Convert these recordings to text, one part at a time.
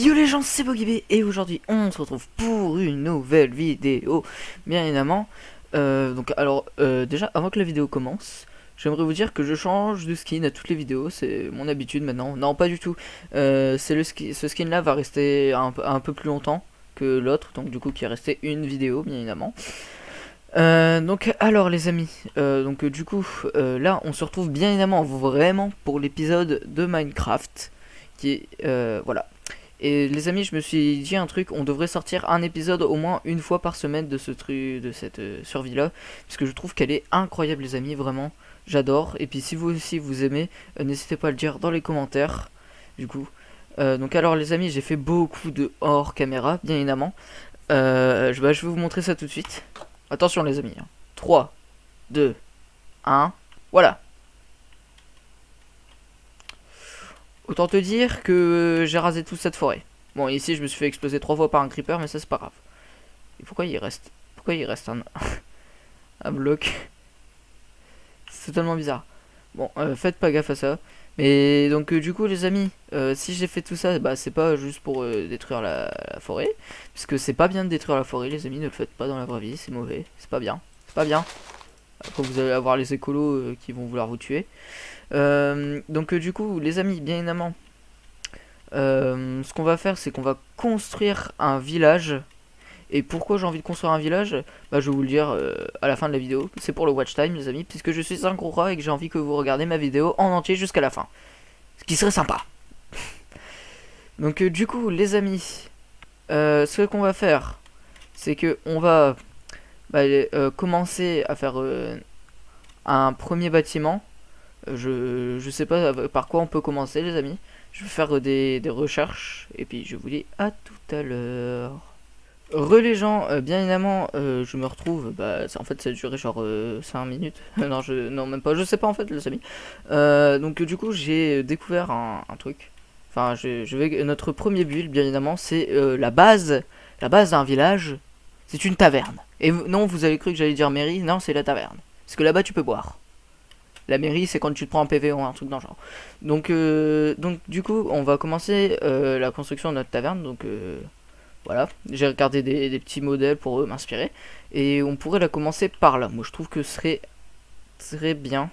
Yo les gens, c'est Bogibé et aujourd'hui on se retrouve pour une nouvelle vidéo, bien évidemment. Déjà avant que la vidéo commence, j'aimerais vous dire que je change de skin à toutes les vidéos, c'est mon habitude maintenant. Non, pas du tout. Ce skin là va rester un peu plus longtemps que l'autre, donc du coup qui est resté une vidéo, bien évidemment. Alors les amis, là on se retrouve bien évidemment vraiment pour l'épisode de Minecraft qui est voilà. Et les amis, je me suis dit un truc, on devrait sortir un épisode au moins une fois par semaine de ce truc, de cette survie là, parce que je trouve qu'elle est incroyable les amis, vraiment, j'adore. Et puis si vous aussi vous aimez, n'hésitez pas à le dire dans les commentaires. Du coup, alors les amis, j'ai fait beaucoup de hors caméra, bien évidemment. Je vais vous montrer ça tout de suite. Attention les amis, hein. 3, 2, 1, voilà. Autant te dire que j'ai rasé toute cette forêt. Bon, ici je me suis fait exploser 3 fois par un creeper, mais ça c'est pas grave. Et pourquoi il reste un bloc? C'est tellement bizarre. Bon, faites pas gaffe à ça. Mais donc du coup les amis, si j'ai fait tout ça, bah c'est pas juste pour détruire la forêt. Puisque c'est pas bien de détruire la forêt les amis, ne le faites pas dans la vraie vie, c'est mauvais. C'est pas bien, c'est pas bien. Après vous allez avoir les écolos qui vont vouloir vous tuer. Du coup les amis, bien évidemment, ce qu'on va faire c'est qu'on va construire un village. Et pourquoi j'ai envie de construire un village, bah je vais vous le dire à la fin de la vidéo. C'est pour le watch time les amis, puisque je suis un gros rat et que j'ai envie que vous regardez ma vidéo en entier jusqu'à la fin, ce qui serait sympa. Donc du coup les amis, ce qu'on va faire c'est que on va commencer à faire un premier bâtiment. Je sais pas par quoi on peut commencer les amis. Je vais faire des recherches et puis je vous dis à tout à l'heure. Les gens, bien évidemment, je me retrouve, en fait ça a duré genre 5 minutes, non même pas, je sais pas en fait les amis. Du coup j'ai découvert un truc, enfin notre premier build bien évidemment c'est la base d'un village, c'est une taverne. Et non, vous avez cru que j'allais dire mairie, non c'est la taverne, parce que là-bas tu peux boire. La mairie c'est quand tu te prends un PV ou un truc dans le genre. Donc du coup on va commencer la construction de notre taverne, voilà, j'ai regardé des petits modèles pour m'inspirer. Et on pourrait la commencer par là. Moi je trouve que ce serait très bien.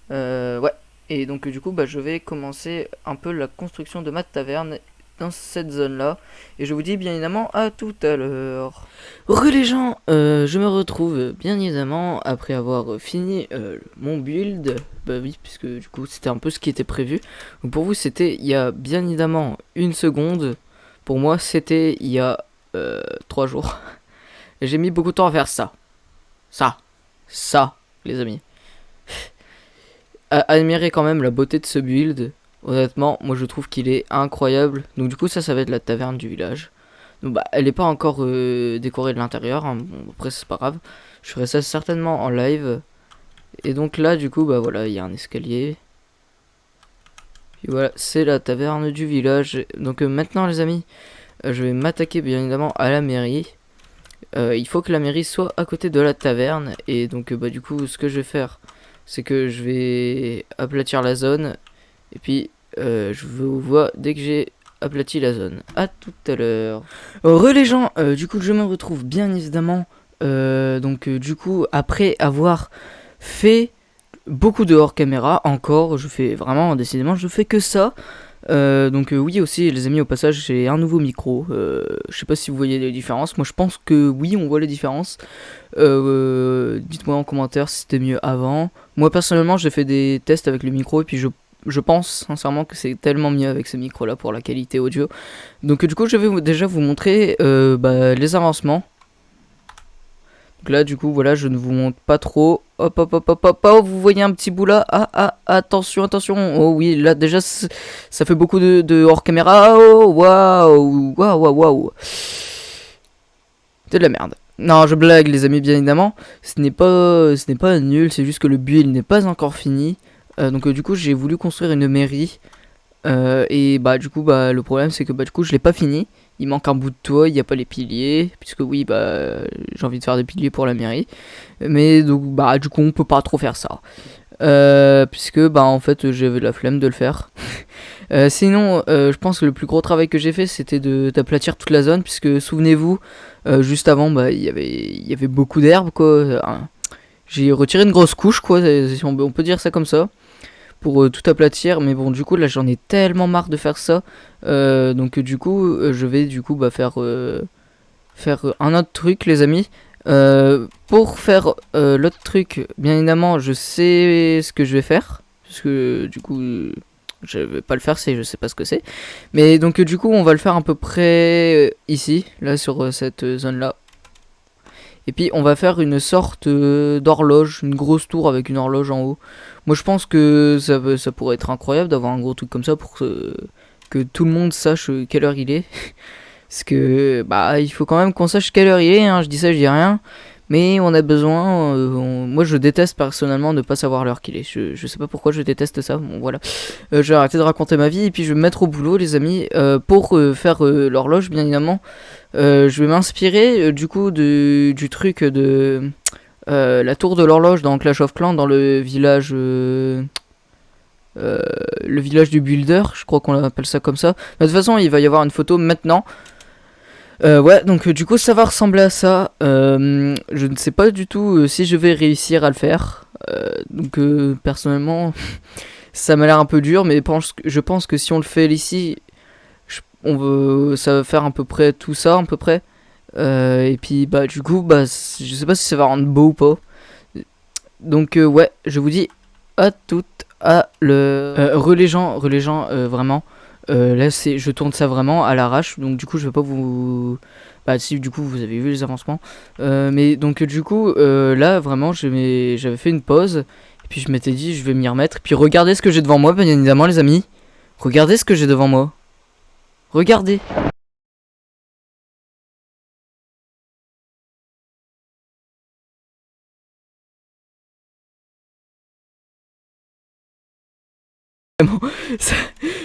Ouais. Et donc du coup je vais commencer un peu la construction de ma taverne dans cette zone là. Et je vous dis bien évidemment à tout à l'heure. Les gens, je me retrouve bien évidemment après avoir fini mon build. Bah oui, puisque du coup c'était un peu ce qui était prévu. Donc pour vous c'était il y a bien évidemment une seconde. Pour moi, c'était il y a 3 jours. J'ai mis beaucoup de temps à faire ça. Ça, les amis. Admirez quand même la beauté de ce build. Honnêtement, moi je trouve qu'il est incroyable. Donc du coup, ça va être la taverne du village. Donc elle est pas encore décorée de l'intérieur. Hein. Bon, après, c'est pas grave. Je ferai ça certainement en live. Et donc là, du coup, voilà, il y a un escalier. Et voilà, c'est la taverne du village. Donc maintenant les amis, je vais m'attaquer bien évidemment à la mairie. Il faut que la mairie soit à côté de la taverne. Et donc du coup ce que je vais faire, c'est que je vais aplatir la zone. Et puis je vous vois dès que j'ai aplati la zone. À tout à l'heure. Les gens, du coup je me retrouve bien évidemment du coup après avoir fait beaucoup de hors caméra, encore, je fais vraiment, décidément, je fais que ça. Oui aussi les amis, au passage j'ai un nouveau micro, je sais pas si vous voyez les différences, moi je pense que oui on voit les différences. Dites-moi en commentaire si c'était mieux avant. Moi personnellement j'ai fait des tests avec le micro et puis je pense sincèrement que c'est tellement mieux avec ce micro là pour la qualité audio. Donc du coup je vais déjà vous montrer les avancements. Donc là du coup voilà, je ne vous montre pas trop. Hop hop hop hop hop hop, vous voyez un petit bout là. Attention attention. Oh oui, là déjà ça fait beaucoup de hors caméra. Oh waouh. C'est de la merde. Non, je blague les amis, bien évidemment. Ce n'est pas nul, c'est juste que le build n'est pas encore fini. Du coup j'ai voulu construire une mairie. Le problème c'est que du coup je l'ai pas fini. Il manque un bout de toit, il n'y a pas les piliers, puisque oui j'ai envie de faire des piliers pour la mairie. Mais donc du coup on peut pas trop faire ça. Puisque en fait j'avais la flemme de le faire. Sinon, je pense que le plus gros travail que j'ai fait, c'était d'aplatir toute la zone, puisque souvenez-vous, juste avant, bah, il y avait beaucoup d'herbe, quoi. J'ai retiré une grosse couche, quoi, si on peut dire ça comme ça, pour tout aplatir. Mais bon, du coup, là, j'en ai tellement marre de faire ça. Donc, du coup, je vais du coup bah, faire un autre truc, les amis. Pour faire l'autre truc, bien évidemment, je sais ce que je vais faire. Parce que du coup, je vais pas le faire si je sais pas ce que c'est. Mais donc, du coup, on va le faire à peu près ici, là, sur cette zone-là. Et puis, on va faire une sorte d'horloge, une grosse tour avec une horloge en haut. Moi, je pense que ça pourrait être incroyable d'avoir un gros truc comme ça pour que tout le monde sache quelle heure il est. Parce que bah il faut quand même qu'on sache quelle heure il est, hein. Je dis ça, je dis rien. Mais on a besoin. Moi je déteste personnellement ne pas savoir l'heure qu'il est. Je sais pas pourquoi je déteste ça. Bon voilà. Je vais arrêter de raconter ma vie et puis je vais me mettre au boulot, les amis. Pour faire l'horloge, bien évidemment. Je vais m'inspirer du coup du truc de la tour de l'horloge dans Clash of Clans dans le village. Le village du builder, je crois qu'on appelle ça comme ça. De toute façon, il va y avoir une photo maintenant. Ouais, donc du coup ça va ressembler à ça. Je ne sais pas du tout si je vais réussir à le faire. Donc personnellement, ça m'a l'air un peu dur, mais je pense que si on le fait ici, ça va faire à peu près tout ça, à peu près. Et puis bah du coup, bah je sais pas si ça va rendre beau ou pas. Donc ouais, je vous dis à toutes, à le relais gens, vraiment. Là je tourne ça vraiment à l'arrache, donc du coup je vais pas vous... Bah si du coup vous avez vu les avancements. Mais donc du coup là vraiment j'avais fait une pause. Et puis je m'étais dit je vais m'y remettre. Et puis regardez ce que j'ai devant moi bien évidemment les amis. Regardez ce que j'ai devant moi. Regardez.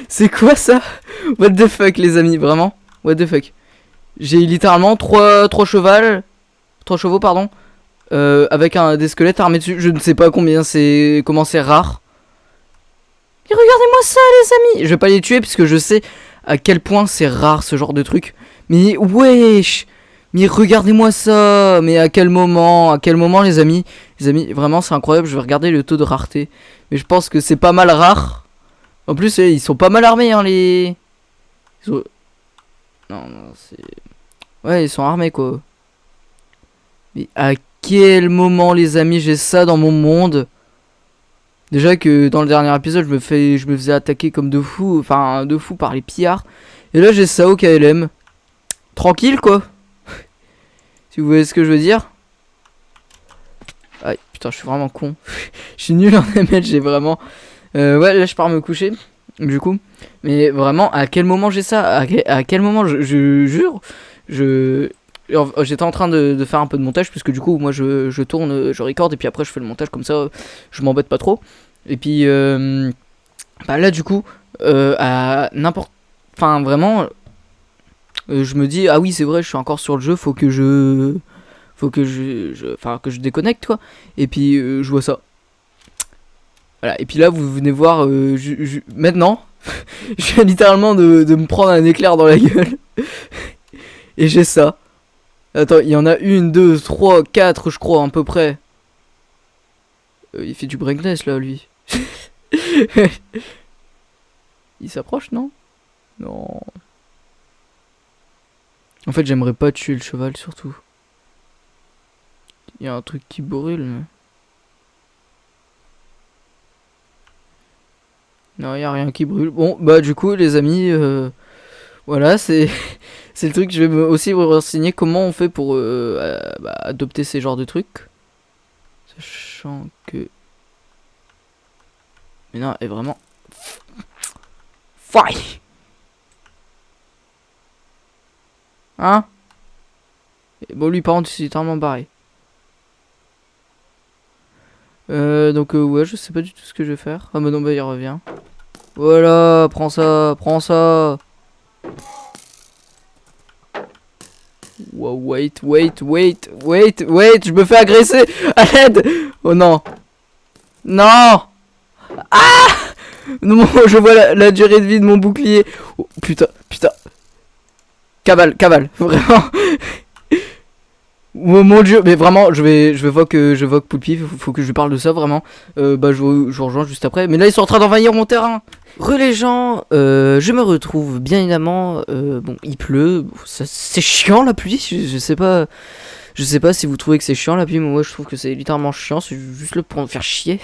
C'est quoi ça? What the fuck les amis, vraiment? What the fuck? J'ai littéralement 3 chevaux pardon. Avec des squelettes armés dessus. Je ne sais pas comment c'est rare. Et regardez-moi ça les amis. Je vais pas les tuer puisque je sais à quel point c'est rare ce genre de truc. Mais wesh. Mais regardez-moi ça. Mais à quel moment les amis? Les amis, vraiment c'est incroyable. Je vais regarder le taux de rareté. Mais je pense que c'est pas mal rare. En plus ils sont pas mal armés hein les... Non c'est... Ouais ils sont armés quoi. Mais à quel moment les amis j'ai ça dans mon monde? Déjà que dans le dernier épisode je me faisais attaquer comme de fou. Enfin de fou par les pillards. Et là j'ai ça au KLM. Tranquille quoi. Si vous voyez ce que je veux dire. Aïe putain je suis vraiment con. Je suis nul en ML, j'ai vraiment... ouais là je pars me coucher. Du coup. Mais vraiment à quel moment j'ai ça? À quel moment je jure. J'étais en train de faire un peu de montage puisque du coup moi je tourne, je record et puis après je fais le montage comme ça je m'embête pas trop. Et puis bah là du coup à n'importe... Enfin vraiment je me dis ah oui c'est vrai je suis encore sur le jeu, faut que je déconnecte quoi. Et puis je vois ça. Voilà, et puis là vous venez voir maintenant je viens littéralement de me prendre un éclair dans la gueule. Et j'ai ça. Attends, il y en a 1, 2, 3, 4 je crois à peu près. Il fait du breakdance là lui. Il s'approche non? Non. En fait j'aimerais pas tuer le cheval surtout. Il y a un truc qui brûle mais... Non il y a rien qui brûle. Bon bah du coup les amis voilà c'est... C'est le truc, je vais aussi vous renseigner comment on fait pour adopter ces genres de trucs. Sachant que... Mais non, est vraiment... Faille. Hein? Et bon lui par contre c'est totalement barré. Donc ouais je sais pas du tout ce que je vais faire. Ah bah non bah il revient. Voilà, prends ça, prends ça. Wow, wait, je me fais agresser. À l'aide. Oh non. Non. Ah. Non, je vois la durée de vie de mon bouclier. Oh, putain, putain. Cavale, cavale, vraiment. Oh mon dieu, mais vraiment, je voque Poulpi, faut que je lui parle de ça vraiment. Bah, je vous rejoins juste après. Mais là, ils sont en train d'envahir mon terrain. Les gens, je me retrouve bien évidemment. Bon, il pleut, c'est chiant la pluie. Je sais pas si vous trouvez que c'est chiant la pluie, mais moi je trouve que c'est littéralement chiant. C'est juste là pour me faire chier.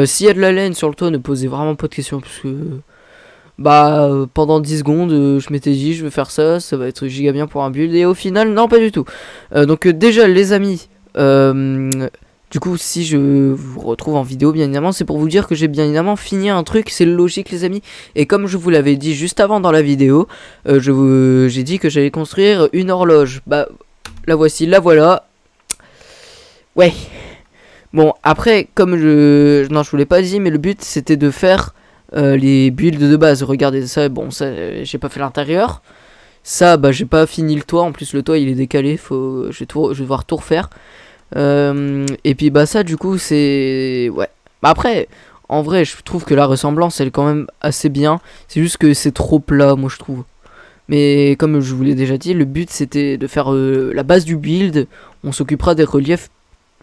S'il y a de la laine sur le toit, ne posez vraiment pas de questions parce que bah pendant 10 secondes je m'étais dit je vais faire ça, ça va être giga bien pour un build et au final non pas du tout. Donc déjà les amis, du coup si je vous retrouve en vidéo bien évidemment c'est pour vous dire que j'ai bien évidemment fini un truc, c'est logique les amis. Et comme je vous l'avais dit juste avant dans la vidéo, j'ai dit que j'allais construire une horloge. Bah la voici, la voilà. Ouais. Bon après comme non je vous l'ai pas dit mais le but c'était de faire les builds de base. Regardez ça, bon ça j'ai pas fait l'intérieur. Ça bah j'ai pas fini le toit, en plus le toit il est décalé, je vais devoir tout refaire. Et puis bah ça du coup c'est ouais. Bah après en vrai je trouve que la ressemblance elle est quand même assez bien. C'est juste que c'est trop plat moi je trouve. Mais comme je vous l'ai déjà dit, le but c'était de faire la base du build. On s'occupera des reliefs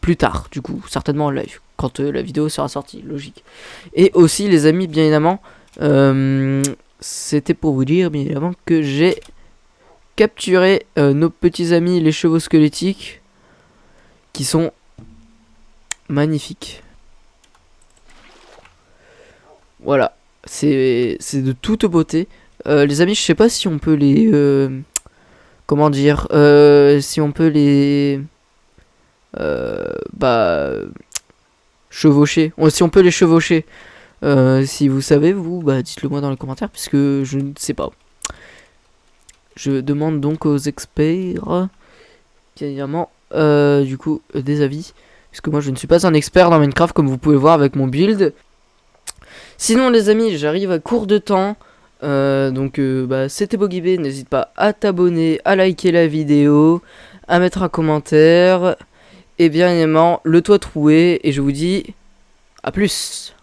plus tard, du coup, certainement en live, quand la vidéo sera sortie, logique. Et aussi, les amis, bien évidemment, c'était pour vous dire, bien évidemment, que j'ai capturé nos petits amis, les chevaux squelettiques, qui sont magnifiques. Voilà, c'est de toute beauté. Les amis, je sais pas si on peut les... comment dire, si on peut les... bah chevaucher, si on peut les chevaucher, si vous savez vous, bah dites-le moi dans les commentaires puisque je ne sais pas. Je demande donc aux experts bien évidemment du coup des avis puisque moi je ne suis pas un expert dans Minecraft comme vous pouvez voir avec mon build. Sinon les amis j'arrive à court de temps, donc bah c'était Bogibé, n'hésite pas à t'abonner, à liker la vidéo, à mettre un commentaire. Et bien évidemment, le toit troué, et je vous dis à plus.